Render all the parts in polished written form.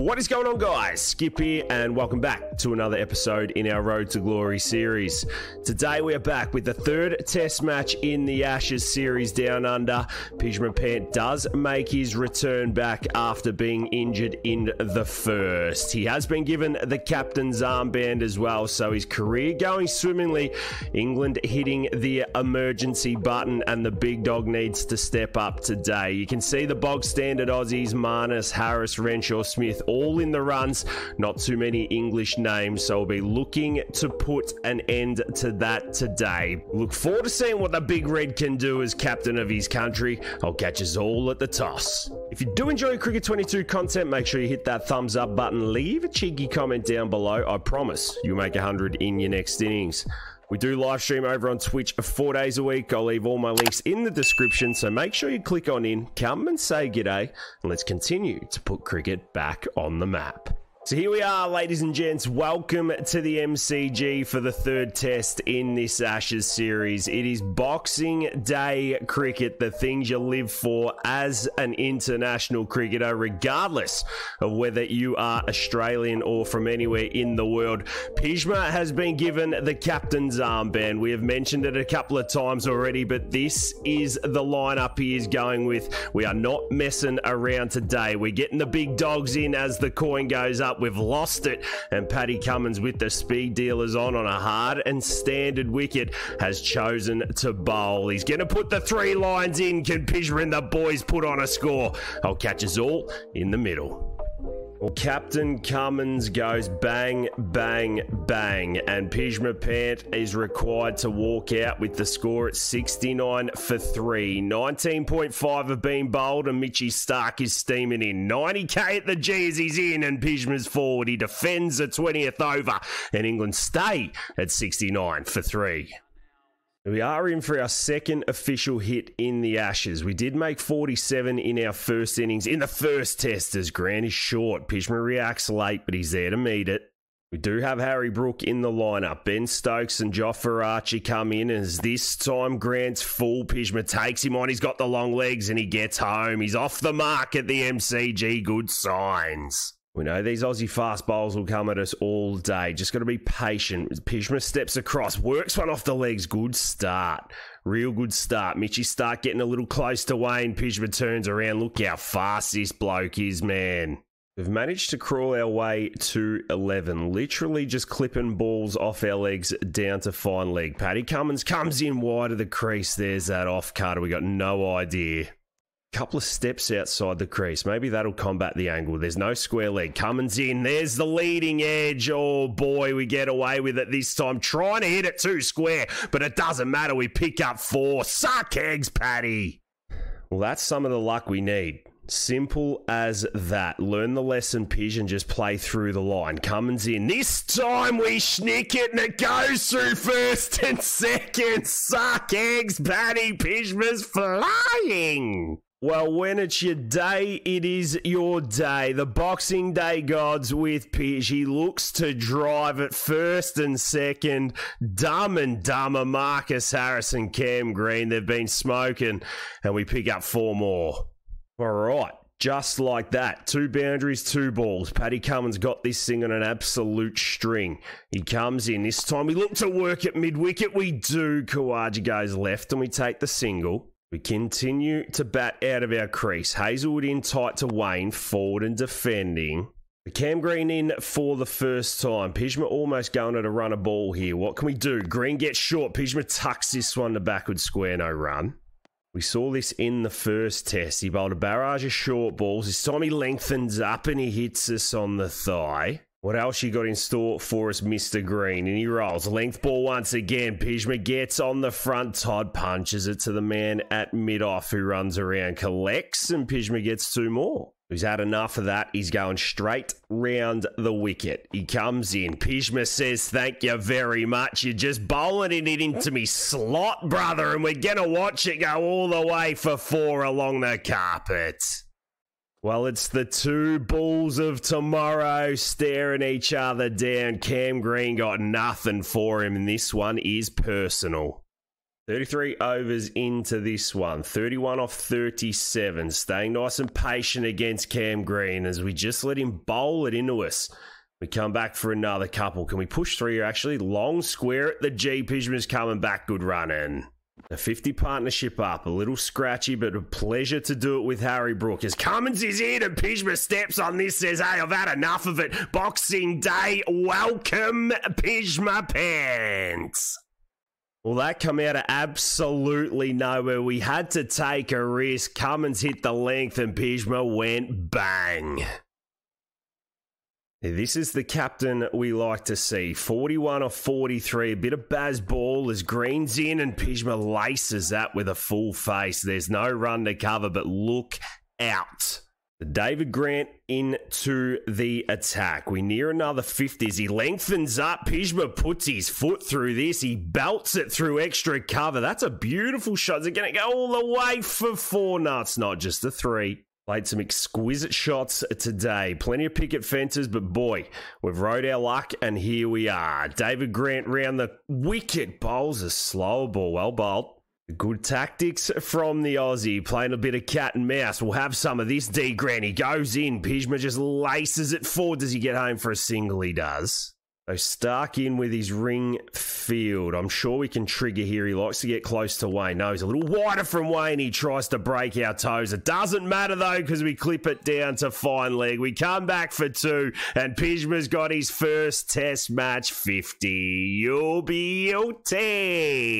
What is going on, guys? Skip here, and welcome back to another episode in our Road to Glory series. Today we are back with the third test match in the Ashes series down under. Pjizma Pant does make his return back after being injured in the first. He has been given the captain's armband as well, so his career going swimmingly. England hitting the emergency button, and the big dog needs to step up today. You can see the bog standard Aussies, Marnus, Harris, Renshaw, Smith, all in the runs. Not too many English names, so we'll be looking to put an end to that today. Look forward to seeing what the Big Red can do as captain of his country. I'll catch us all at the toss. If you do enjoy Cricket 22 content, make sure you hit that thumbs up button. Leave a cheeky comment down below. I promise you'll make 100 in your next innings. We do live stream over on Twitch 4 days a week. I'll leave all my links in the description, so make sure you click on in, come and say g'day, and let's continue to put cricket back on the map. So here we are, ladies and gents. Welcome to the MCG for the third test in this Ashes series. It is Boxing Day cricket, the things you live for as an international cricketer, regardless of whether you are Australian or from anywhere in the world. Pjizma has been given the captain's armband. We have mentioned it a couple of times already, but this is the lineup he is going with. We are not messing around today. We're getting the big dogs in as the coin goes up. We've lost it, and Paddy Cummins with the speed dealers on a hard and standard wicket has chosen to bowl. He's going to put the 3 lines in. Can Pjizma and the boys put on a score? I'll catch us all in the middle. Well, Captain Cummins goes bang, bang, bang, and Pjizma Pant is required to walk out with the score at 69 for 3. 19.5 have been bowled, and Mitchy Starc is steaming in. 90k at the G as he's in, and Pjizma's forward. He defends the 20th over, and England stay at 69 for 3. We are in for our second official hit in the Ashes. We did make 47 in our first innings in the first test as Grant is short. Pjizma reacts late, but he's there to meet it. We do have Harry Brook in the lineup. Ben Stokes and Jofra Archie come in as this time Grant's full. Pjizma takes him on. He's got the long legs and he gets home. He's off the mark at the MCG. Good signs. We know these Aussie fast bowls will come at us all day. Just got to be patient. Pjizma steps across, works one off the legs. Good start. Real good start. Mitchy Starc getting a little close to Wayne. Pjizma turns around. Look how fast this bloke is, man. We've managed to crawl our way to 11. Literally just clipping balls off our legs down to fine leg. Paddy Cummins comes in wide of the crease. There's that off cutter. We got no idea. Couple of steps outside the crease. Maybe that'll combat the angle. There's no square leg. Cummins in. There's the leading edge. Oh boy, we get away with it this time. Trying to hit it too square, but it doesn't matter. We pick up 4. Suck eggs, Paddy. Well, that's some of the luck we need. Simple as that. Learn the lesson, Pij, and just play through the line. Cummins in. This time we schnick it, and it goes through first and second. Suck eggs, Paddy. Pjizma's flying. Well, when it's your day, it is your day. The Boxing Day gods with Pij. He looks to drive at first and second. Dumb and dumber Marcus Harris and Cam Green. They've been smoking, and we pick up 4 more. All right, just like that. 2 boundaries, 2 balls. Paddy Cummins got this thing on an absolute string. He comes in. This time we look to work at mid-wicket. We do. Kawaja goes left, and we take the single. We continue to bat out of our crease. Hazelwood in tight to Wayne, forward and defending. Cam Green in for the first time. Pjizma almost going at a run of ball here. What can we do? Green gets short. Pjizma tucks this one to backward square, no run. We saw this in the first test. He bowled a barrage of short balls. This time he lengthens up and he hits us on the thigh. What else you got in store for us, Mr. Green? And he rolls. Length ball once again. Pjizma gets on the front. Todd punches it to the man at mid-off who runs around, collects, and Pjizma gets 2 more. He's had enough of that. He's going straight round the wicket. He comes in. Pjizma says, thank you very much. You're just bowling it into me slot, brother, and we're going to watch it go all the way for 4 along the carpet. Well, it's the 2 bulls of tomorrow staring each other down. Cam Green got nothing for him, and this one is personal. 33 overs into this one, 31 off 37, staying nice and patient against Cam Green as we just let him bowl it into us. We come back for another couple. Can we push through here? Actually, long square at the G. Pjizma's coming back, good running. A 50 partnership up, a little scratchy, but a pleasure to do it with Harry Brook. As Cummins is in and Pjizma steps on this, says, hey, I've had enough of it. Boxing Day, welcome Pjizma Pants. Well, that come out of absolutely nowhere. We had to take a risk. Cummins hit the length and Pjizma went bang. This is the captain we like to see. 41 off 43. A bit of Baz ball as Green's in and Pjizma laces that with a full face. There's no run to cover, but look out. David Grant into the attack. We near another 50 as he lengthens up. Pjizma puts his foot through this. He belts it through extra cover. That's a beautiful shot. Is it going to go all the way for 4? No, it's not. Just a 3. Played some exquisite shots today. Plenty of picket fences, but boy, we've rode our luck and here we are. David Grant round the wicket. Bowls a slow ball. Well bowled. Good tactics from the Aussie. Playing a bit of cat and mouse. We'll have some of this. D. Grant, he goes in. Pjizma just laces it forward. Does he get home for a single? He does. So Stark in with his ring field. I'm sure we can trigger here. He likes to get close to Wayne. No, he's a little wider from Wayne. He tries to break our toes. It doesn't matter, though, because we clip it down to fine leg. We come back for 2, and Pjizma's got his first test match 50. You'll be guilty.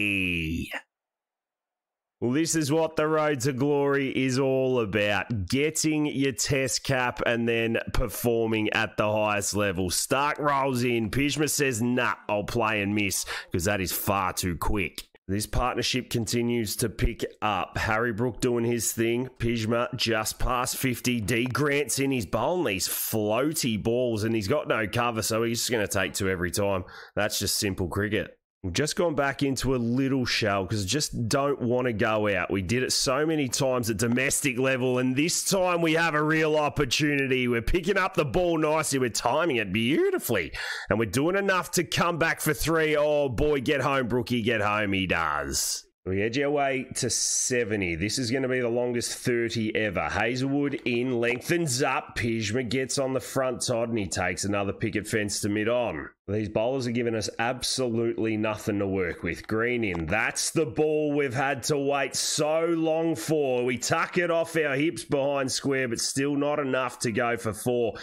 Well, this is what the road to glory is all about. Getting your test cap and then performing at the highest level. Stark rolls in. Pjizma says, nah, I'll play and miss because that is far too quick. This partnership continues to pick up. Harry Brook doing his thing. Pjizma just past 50. D. Grant's in. He's bowling these floaty balls and he's got no cover, so he's just going to take 2 every time. That's just simple cricket. We've just gone back into a little shell because just don't want to go out. We did it so many times at domestic level, and this time we have a real opportunity. We're picking up the ball nicely. We're timing it beautifully, and we're doing enough to come back for 3. Oh, boy, get home, Brookie, get home. He does. We edge our way to 70. This is going to be the longest 30 ever. Hazelwood in, lengthens up. Pjizma gets on the front side and he takes another picket fence to mid-on. These bowlers are giving us absolutely nothing to work with. Green in. That's the ball we've had to wait so long for. We tuck it off our hips behind square, but still not enough to go for 4.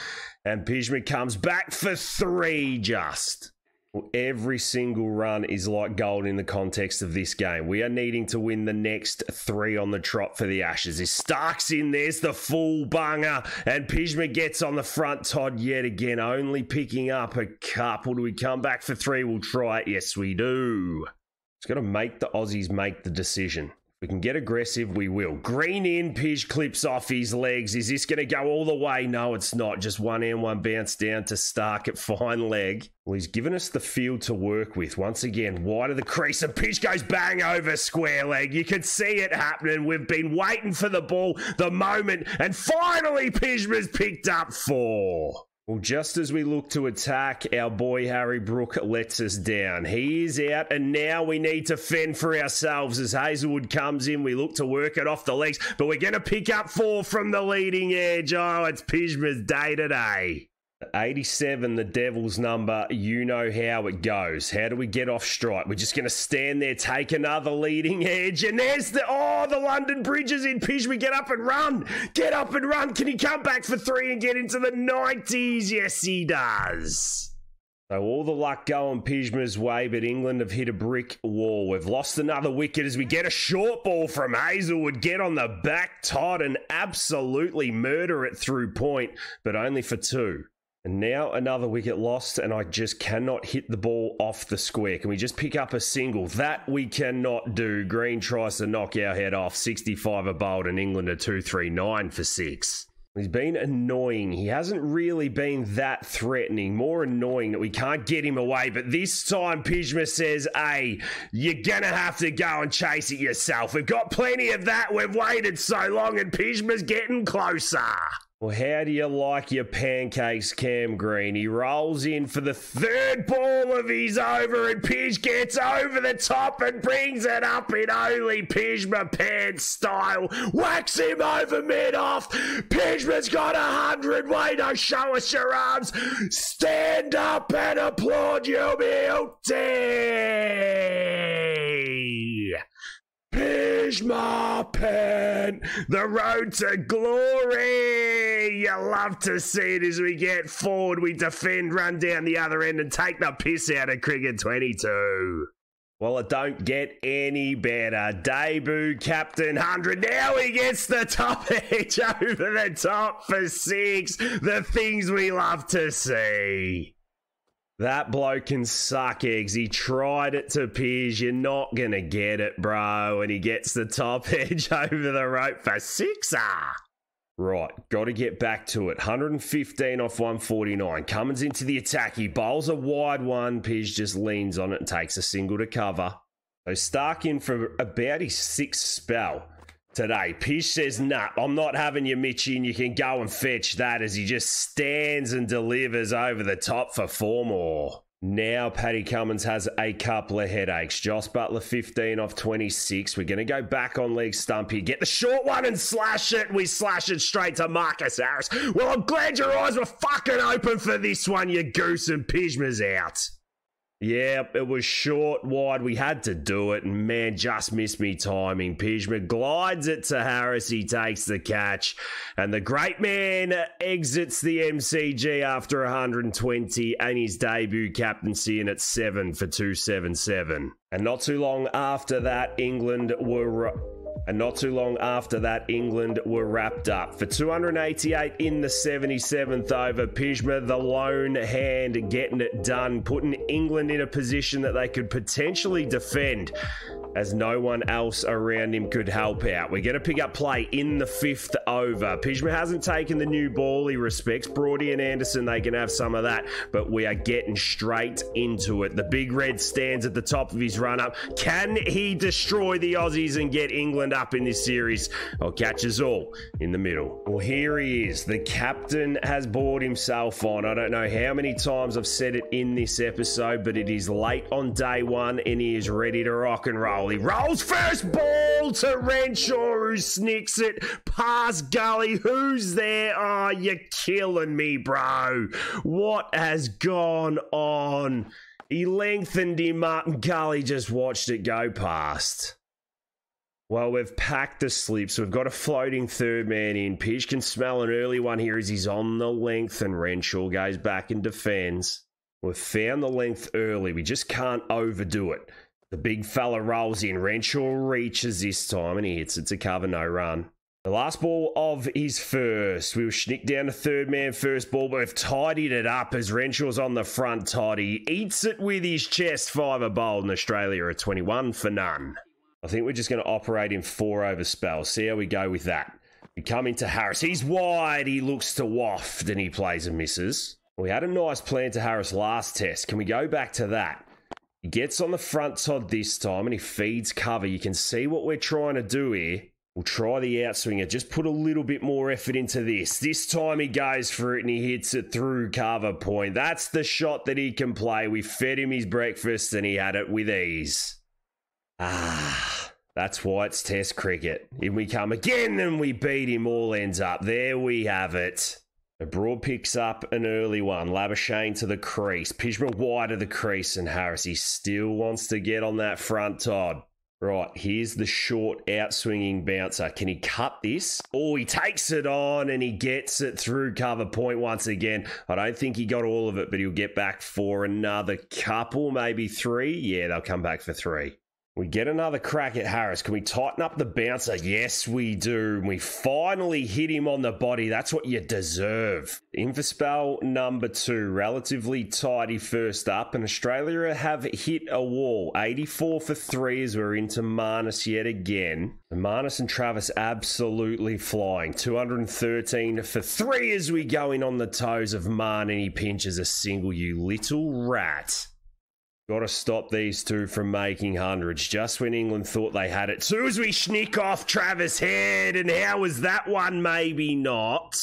And Pjizma comes back for 3 just. Well, every single run is like gold in the context of this game. We are needing to win the next 3 on the trot for the Ashes. As Stark's in, there's the full bunger, and Pjizma gets on the front Todd yet again, only picking up a couple. Do we come back for 3? We'll try it. Yes, we do. It's got to make the Aussies make the decision. We can get aggressive, we will. Green in, Pij clips off his legs. Is this going to go all the way? No, it's not. Just 1 and 1 bounce down to Stark at fine leg. Well, he's given us the field to work with. Once again, wide of the crease, and Pij goes bang over square leg. You can see it happening. We've been waiting for the ball, the moment, and finally Pjizma's picked up 4. Well, just as we look to attack, our boy Harry Brook lets us down. He is out, and now we need to fend for ourselves as Hazelwood comes in. We look to work it off the legs, but we're going to pick up 4 from the leading edge. Oh, it's Pjizma's day today. 87, the Devil's number. You know how it goes. How do we get off strike? We're just going to stand there, take another leading edge, and there's the London Bridge is in. Pjizma, get up and run. Get up and run. Can he come back for 3 and get into the 90s? Yes, he does. So all the luck going Pjizma's way, but England have hit a brick wall. We've lost another wicket as we get a short ball from Hazelwood. Get on the back, Todd, and absolutely murder it through point, but only for 2. And now another wicket lost, and I just cannot hit the ball off the square. Can we just pick up a single? That we cannot do. Green tries to knock our head off. 65 are bowled, and England are 239 for 6. He's been annoying. He hasn't really been that threatening. More annoying that we can't get him away. But this time, Pjizma says, hey, you're going to have to go and chase it yourself. We've got plenty of that. We've waited so long, and Pjizma's getting closer. Well, how do you like your pancakes, Cam Green? He rolls in for the third ball of his over, and Pij gets over the top and brings it up in only Pjizma Pant style. Whacks him over mid-off. Pijma's got 100. Wayno, show us your arms. Stand up and applaud you, beauty. Pjizma Pant, the road to glory. You love to see it as we get forward. We defend, run down the other end, and take the piss out of cricket 22. Well, it don't get any better. Debut captain 100. Now he gets the top edge over the top for 6. The things we love to see. That bloke can suck eggs. He tried it to Pij. You're not going to get it, bro. And he gets the top edge over the rope for 6er. Right, got to get back to it. 115 off 149. Cummins into the attack. He bowls a wide one. Pij just leans on it and takes a single to cover. So Stark in for about his 6th spell today. Pij says, nah, I'm not having you, Mitchie, and you can go and fetch that, as he just stands and delivers over the top for 4 more. Now Paddy Cummins has a couple of headaches. Joss Butler 15 off 26. We're going to go back on leg stump here. Get the short one and slash it. We slash it straight to Marcus Harris. Well, I'm glad your eyes were fucking open for this one, you goose, and Pijma's out. Yep, it was short, wide. We had to do it, and man, just missed me timing. Pjizma glides it to Harris. He takes the catch, and the great man exits the MCG after 120 and his debut captaincy in at 7 for 277. And not too long after that, England were wrapped up. For 288 in the 77th over, Pjizma, the lone hand, getting it done, putting England in a position that they could potentially defend, as no one else around him could help out. We're going to pick up play in the 5th over. Pjizma hasn't taken the new ball. He respects Brody and Anderson. They can have some of that, but we are getting straight into it. The big red stands at the top of his run-up. Can he destroy the Aussies and get England up in this series? I'll catch us all in the middle. Well, here he is. The captain has brought himself on. I don't know how many times I've said it in this episode, but it is late on day 1 and he is ready to rock and roll. He rolls first ball to Renshaw, who snicks it past Gully. Who's there? Oh, you're killing me, bro. What has gone on? He lengthened him up and Gully just watched it go past. Well, we've packed the slips. We've got a floating third man in. Pij can smell an early one here as he's on the length, and Renshaw goes back and defends. We've found the length early. We just can't overdo it. The big fella rolls in. Renshaw reaches this time and he hits it to cover, no run. The last ball of his first. We will schnick down to third man first ball, but we've tidied it up as Renshaw's on the front toddy. He eats it with his chest. 5 are bowled, and Australia are 21 for none. I think we're just going to operate in 4 over spells. See how we go with that. We come into Harris. He's wide. He looks to waft and he plays and misses. We had a nice plan to Harris last test. Can we go back to that? He gets on the front sod this time and he feeds cover. You can see what we're trying to do here. We'll try the outswinger. Just put a little bit more effort into this. This time he goes for it and he hits it through cover point. That's the shot that he can play. We fed him his breakfast and he had it with ease. That's why it's test cricket. Here we come again and we beat him. All ends up. There we have it. The Broad picks up an early one. Labuschagne to the crease. Pjizma wide of the crease, and Harris, he still wants to get on that front Todd. Right, here's the short outswinging bouncer. Can he cut this? Oh, he takes it on and he gets it through cover point once again. I don't think he got all of it, but he'll get back for another couple, maybe 3. Yeah, they'll come back for 3. We get another crack at Harris. Can we tighten up the bouncer? Yes, we do. We finally hit him on the body. That's what you deserve. In for spell number 2. Relatively tidy first up. And Australia have hit a wall. 84 for 3 as we're into Marnus yet again. And Marnus and Travis absolutely flying. 213 for 3 as we go in on the toes of Marn. And he pinches a single, you little rat. Got to stop these two from making hundreds just when England thought they had it. So as we schnick off Travis Head, and how was that one? Maybe not.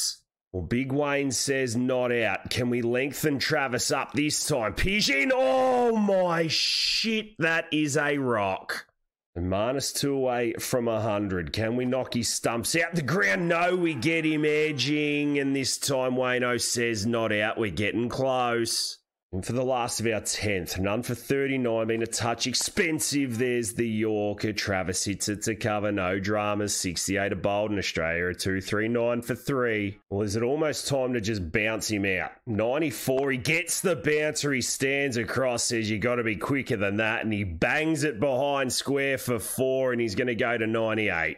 Well, Big Wayne says not out. Can we lengthen Travis up this time? Pigeon. Oh, my shit. That is a rock. And -2 away from 100. Can we knock his stumps out the ground? No, we get him edging. And this time, Wayno says not out. We're getting close. And for the last of our 10th, none for 39, been a touch expensive. There's the Yorker. Travis hits it to cover. No dramas. 68 a Bolden, Australia. A 239 for 3. Well, is it almost time to just bounce him out? 94. He gets the bouncer. He stands across, says you got to be quicker than that. And he bangs it behind square for 4. And he's going to go to 98.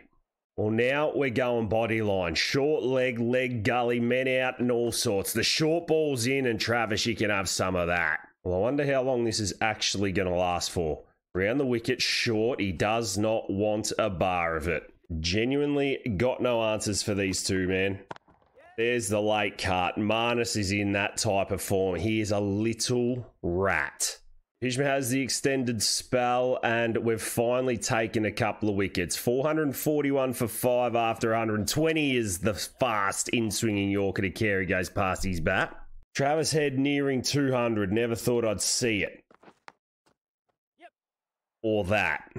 Well, now we're going body line. Short leg, leg gully, men out and all sorts. The short ball's in and Travis, you can have some of that. Well, I wonder how long this is actually going to last for. Round the wicket, short. He does not want a bar of it. Genuinely got no answers for these two, man. There's the late cut. Marnus is in that type of form. He is a little rat. Pjizma has the extended spell, and we've finally taken a couple of wickets. 441 for 5 after 120 is the fast in-swinging Yorker to carry goes past his bat. Travis Head nearing 200. Never thought I'd see it. Yep. Or that.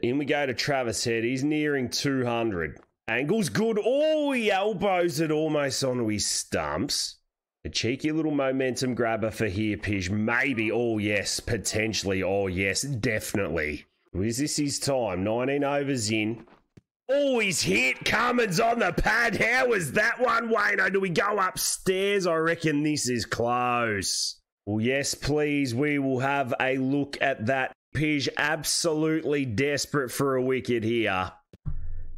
In we go to Travis Head. He's nearing 200. Angle's good. Oh, he elbows it almost onto his stumps. A cheeky little momentum grabber for here, Pij. Maybe. Oh, yes. Potentially. Oh, yes. Definitely. Is this his time? 19 overs in. Oh, he's hit. Cummins on the pad. How was that one, Wayno? Do we go upstairs? I reckon this is close. Well, yes, please. We will have a look at that. Pij absolutely desperate for a wicket here.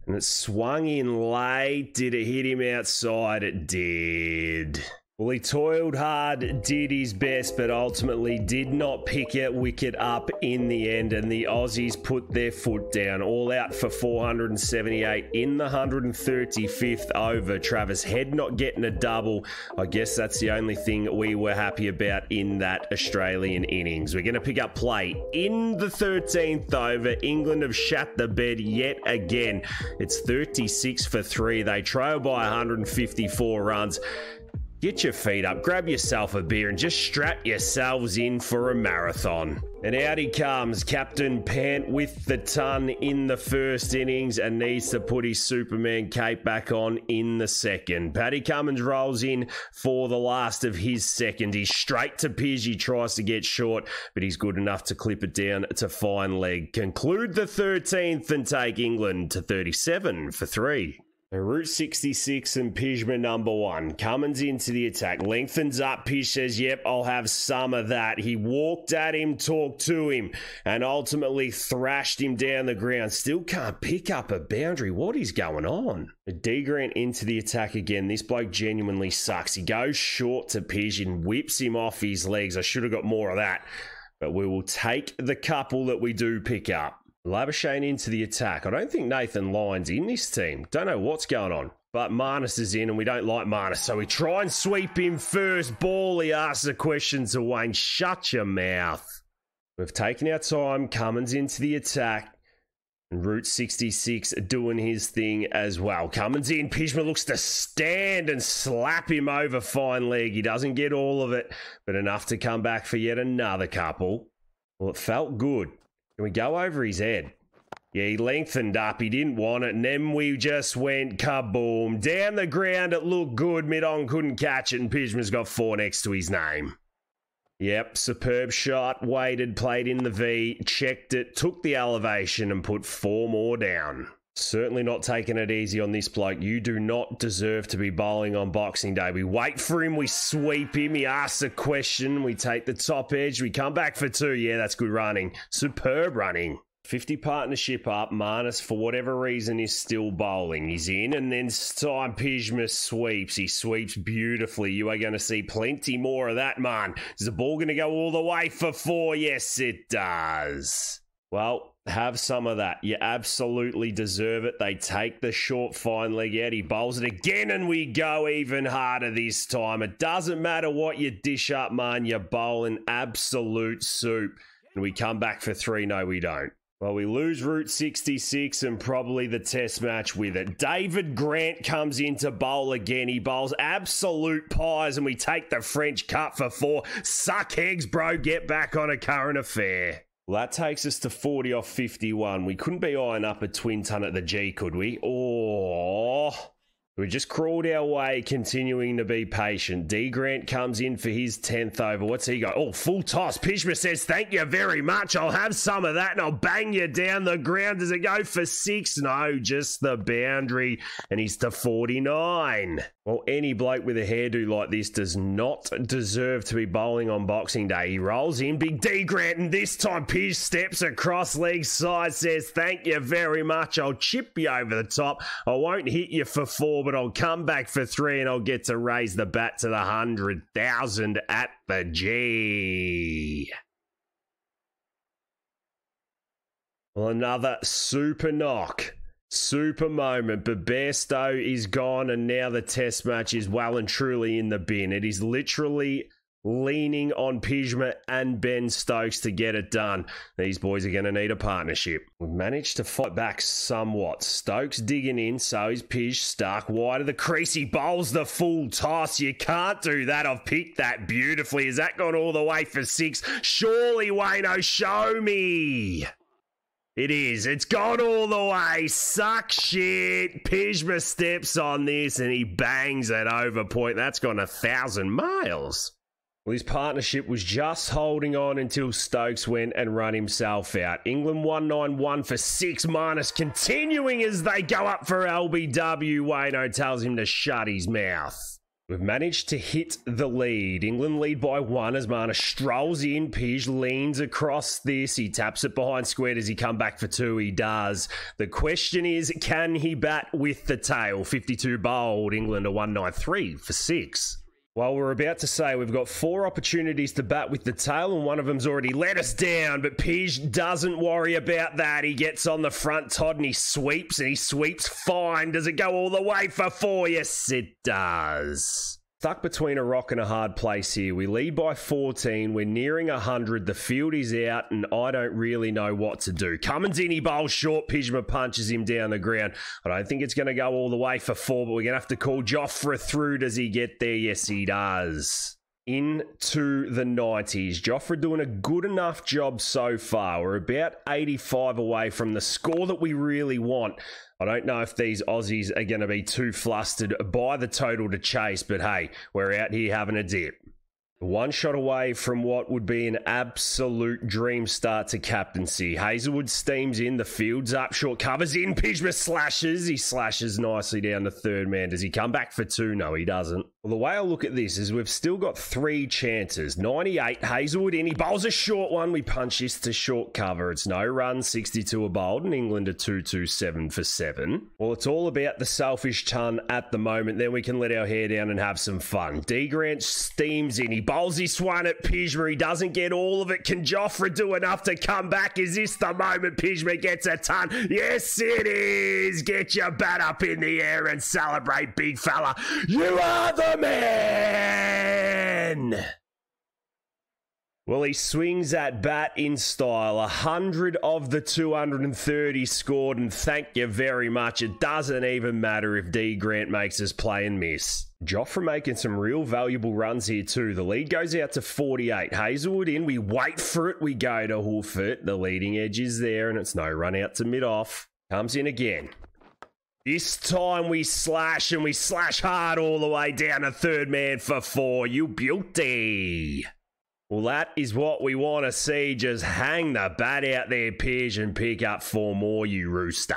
And it swung in late. Did it hit him outside? It did. Well, he toiled hard, did his best, but ultimately did not pick a wicket up in the end, and the Aussies put their foot down. All out for 478 in the 135th over. Travis Head not getting a double. I guess that's the only thing we were happy about in that Australian innings. We're going to pick up play in the 13th over. England have shat the bed yet again. It's 36 for 3. They trail by 154 runs. Get your feet up, grab yourself a beer and just strap yourselves in for a marathon. And out he comes, Captain Pant with the ton in the first innings and needs to put his Superman cape back on in the second. Paddy Cummins rolls in for the last of his second. He's straight to Pij. He tries to get short, but he's good enough to clip it down to fine leg. Conclude the 13th and take England to 37 for 3. Route 66 and Pjizma number 1. Cummins into the attack. Lengthens up. Pij says, yep, I'll have some of that. He walked at him, talked to him, and ultimately thrashed him down the ground. Still can't pick up a boundary. What is going on? D Grant into the attack again. This bloke genuinely sucks. He goes short to Pij and whips him off his legs. I should have got more of that. But we will take the couple that we do pick up. Labuschagne into the attack. I don't think Nathan Lyon's in this team. Don't know what's going on. But Marnus is in and we don't like Marnus. So we try and sweep him first. Ball, he asks a question to Wayne. Shut your mouth. We've taken our time. Cummins into the attack. And Route 66 doing his thing as well. Cummins in. Pjizma looks to stand and slap him over fine leg. He doesn't get all of it, but enough to come back for yet another couple. Well, it felt good. Can we go over his head? Yeah, he lengthened up. He didn't want it. And then we just went kaboom. Down the ground, it looked good. Mid-on couldn't catch it. And Pjizma's got 4 next to his name. Yep, superb shot. Waited, played in the V. Checked it. Took the elevation and put 4 more down. Certainly not taking it easy on this bloke. You do not deserve to be bowling on Boxing Day. We wait for him. We sweep him. He asks a question. We take the top edge. We come back for 2. Yeah, that's good running. Superb running. 50 partnership up. Marnus, for whatever reason, is still bowling. He's in, and then time Pjizma sweeps. He sweeps beautifully. You are going to see plenty more of that, man. Is the ball going to go all the way for 4? Yes, it does. Well, have some of that. You absolutely deserve it. They take the short fine leg out. He bowls it again, and we go even harder this time. It doesn't matter what you dish up, man. You're bowling absolute soup. And we come back for 3. No, we don't. Well, we lose Route 66 and probably the test match with it. David Grant comes in to bowl again. He bowls absolute pies and we take the French Cup for 4. Suck eggs, bro. Get back on a current affair. Well, that takes us to 40 off 51. We couldn't be eyeing up a twin ton at the G, could we? Oh, we just crawled our way, continuing to be patient. D. Grant comes in for his 10th over. What's he got? Oh, full toss. Pjizma says, thank you very much. I'll have some of that and I'll bang you down the ground. Does it go for 6? No, just the boundary. And he's to 49. Well, any bloke with a hairdo like this does not deserve to be bowling on Boxing Day. He rolls in, big D Grant, and this time Pij steps across leg side, says, thank you very much. I'll chip you over the top. I won't hit you for 4, but I'll come back for 3 and I'll get to raise the bat to the 100,000 at the G. Well, another super knock. Super moment, but Bairstow is gone and now the test match is well and truly in the bin. It is literally leaning on Pjizma and Ben Stokes to get it done. These boys are going to need a partnership. We've managed to fight back somewhat. Stokes digging in, so is Pij stuck wide of the crease. He bowls the full toss. You can't do that. I've picked that beautifully. Has that gone all the way for 6? Surely, Wayno, show me. It is. It's gone all the way. Suck shit. Pjizma steps on this and he bangs it over point. That's gone 1,000 miles. Well, his partnership was just holding on until Stokes went and run himself out. England 191 for 6 minus, continuing as they go up for LBW. Wayno tells him to shut his mouth. We've managed to hit the lead. England lead by 1 as Marner strolls in. Pij leans across this. He taps it behind square. Does he come back for 2? He does. The question is, can he bat with the tail? 52 bowled. England are 193 for 6. Well, we're about to say we've got 4 opportunities to bat with the tail and one of them's already let us down, but Pij doesn't worry about that. He gets on the front, Todd, and he sweeps fine. Does it go all the way for 4? Yes, it does. Stuck between a rock and a hard place here. We lead by 14. We're nearing 100. The field is out, and I don't really know what to do. Cummins in, he bowls short. Pjizma punches him down the ground. I don't think it's going to go all the way for 4, but we're going to have to call Jofra through. Does he get there? Yes, he does. Into the 90s. Jofra doing a good enough job so far. We're about 85 away from the score that we really want. I don't know if these Aussies are going to be too flustered by the total to chase, but hey, we're out here having a dip. 1 shot away from what would be an absolute dream start to captaincy. Hazelwood steams in, the field's up, short covers in, Pjizma slashes. He slashes nicely down the 3rd man. Does he come back for 2? No, he doesn't. Well, the way I look at this is we've still got 3 chances. 98, Hazelwood in, he bowls a short one. We punch this to short cover. It's no run, 62 are bowled, and England are 227 for 7. Well, it's all about the selfish ton at the moment. Then we can let our hair down and have some fun. D. Grant steams in, he bowls this one at Pjizma. He doesn't get all of it. Can Jofra do enough to come back? Is this the moment Pjizma gets a ton? Yes, it is. Get your bat up in the air and celebrate, big fella. You are the man. Well, he swings that bat in style. 100 of the 230 scored, and thank you very much. It doesn't even matter if D. Grant makes us play and miss. Jofra making some real valuable runs here too. The lead goes out to 48. Hazelwood in. We wait for it. We go to hoof it. The leading edge is there, and it's no run out to mid-off. Comes in again. This time we slash, and we slash hard all the way down to 3rd man for 4. You beauty. Well, that is what we want to see. Just hang the bat out there, Pij, and pick up 4 more, you rooster.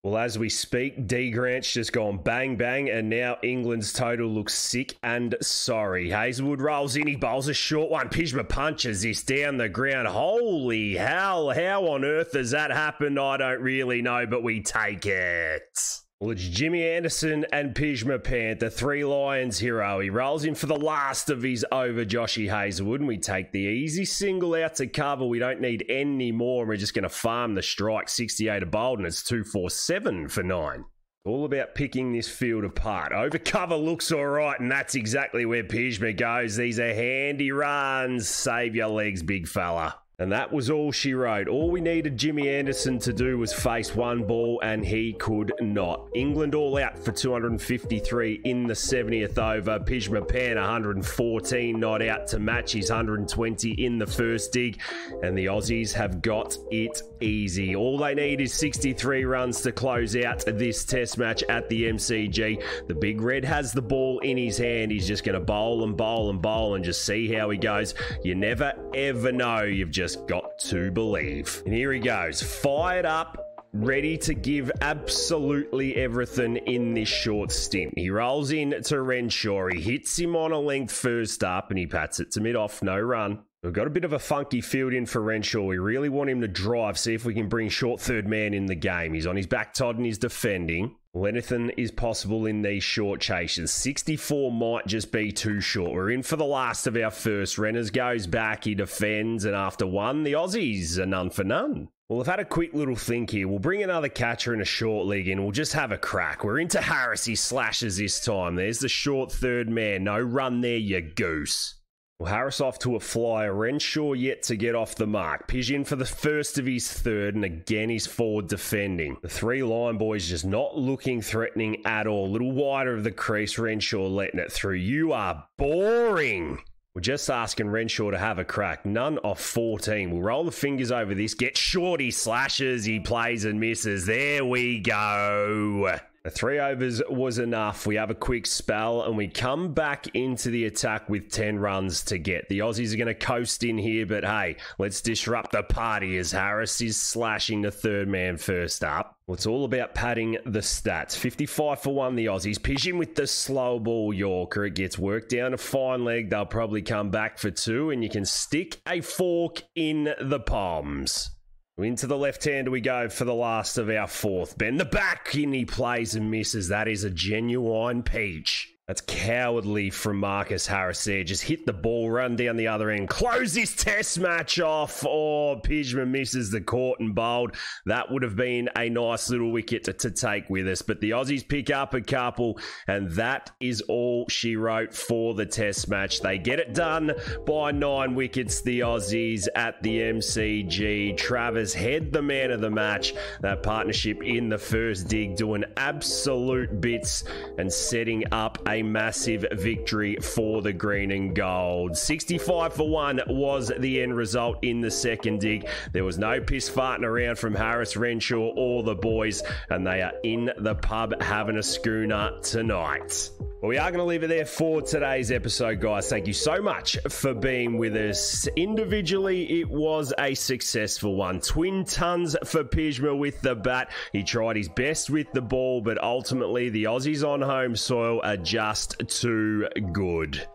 Well, as we speak, D. Grant's just gone bang, bang, and now England's total looks sick and sorry. Hazelwood rolls in, he bowls a short one. Pjizma punches this down the ground. Holy hell, how on earth has that happened? I don't really know, but we take it. Well, it's Jimmy Anderson and Pjizma Pant, the 3 Lions hero. He rolls in for the last of his over Joshy Hazelwood, and we take the easy single out to cover. We don't need any more, and we're just going to farm the strike. 68 a bowled, and it's 247 for 9. All about picking this field apart. Over cover looks all right, and that's exactly where Pjizma goes. These are handy runs. Save your legs, big fella. And that was all she wrote. All we needed Jimmy Anderson to do was face one ball, and he could not. England all out for 253 in the 70th over. Pjizma Pant 114 not out to match his 120 in the first dig. And the Aussies have got it easy. All they need is 63 runs to close out this test match at the MCG. The Big Red has the ball in his hand. He's just going to bowl and bowl and bowl and just see how he goes. You never ever know. You've just got to believe. And here he goes, fired up, ready to give absolutely everything in this short stint. He rolls in to Renshaw. He hits him on a length first up, and he pats it to mid-off, no run. We've got a bit of a funky field in for Renshaw. We really want him to drive, see if we can bring short third man in the game. He's on his back, Todd, and he's defending. Well, anything is possible in these short chases. 64 might just be too short. We're in for the last of our first. Renners goes back, he defends, and after one, the Aussies are none for none. Well, I've had a quick little think here. We'll bring another catcher in a short leg and we'll just have a crack. We're into Harris. He slashes this time. There's the short third man. No run there, you goose. Well, Harris off to a flyer. Renshaw yet to get off the mark. Pij in for the first of his third, and again he's forward defending. The three line boys just not looking threatening at all. A little wider of the crease. Renshaw letting it through. You are boring. We're just asking Renshaw to have a crack. None off 14. We'll roll the fingers over this. Get short. He slashes. He plays and misses. There we go. The 3 overs was enough. We have a quick spell and we come back into the attack with 10 runs to get. The Aussies are going to coast in here, but hey, let's disrupt the party as Harris is slashing the third man first up. Well, it's all about padding the stats. 55 for 1, the Aussies. Pjizma with the slow ball Yorker. It gets worked down to fine leg. They'll probably come back for 2, and you can stick a fork in the palms. Into the left-hander we go for the last of our fourth. Bend the back, and he plays and misses. That is a genuine peach. That's cowardly from Marcus Harris there. Just hit the ball, run down the other end. Close this test match off. Oh, Pjizma misses the court and bowled. That would have been a nice little wicket to take with us. But the Aussies pick up a couple, and that is all she wrote for the test match. They get it done by 9 wickets, the Aussies at the MCG. Travers Head, the man of the match. That partnership in the first dig doing absolute bits and setting up a massive victory for the green and gold. 65 for 1 was the end result in the second dig. There was no piss farting around from Harris, Renshaw, or the boys, and they are in the pub having a schooner tonight. Well, we are going to leave it there for today's episode, guys. Thank you so much for being with us. Individually, it was a successful one. Twin tons for Pjizma with the bat. He tried his best with the ball, but ultimately the Aussies on home soil are just too good.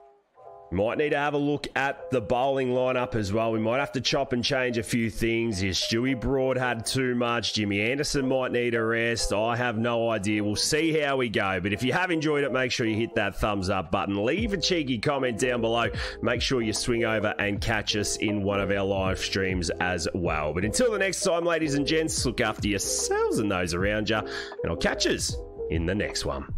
Might need to have a look at the bowling lineup as well. We might have to chop and change a few things. Is Stewie Broad had too much? Jimmy Anderson might need a rest. I have no idea. We'll see how we go. But if you have enjoyed it, make sure you hit that thumbs up button. Leave a cheeky comment down below. Make sure you swing over and catch us in one of our live streams as well. But until the next time, ladies and gents, look after yourselves and those around you. And I'll catch us in the next one.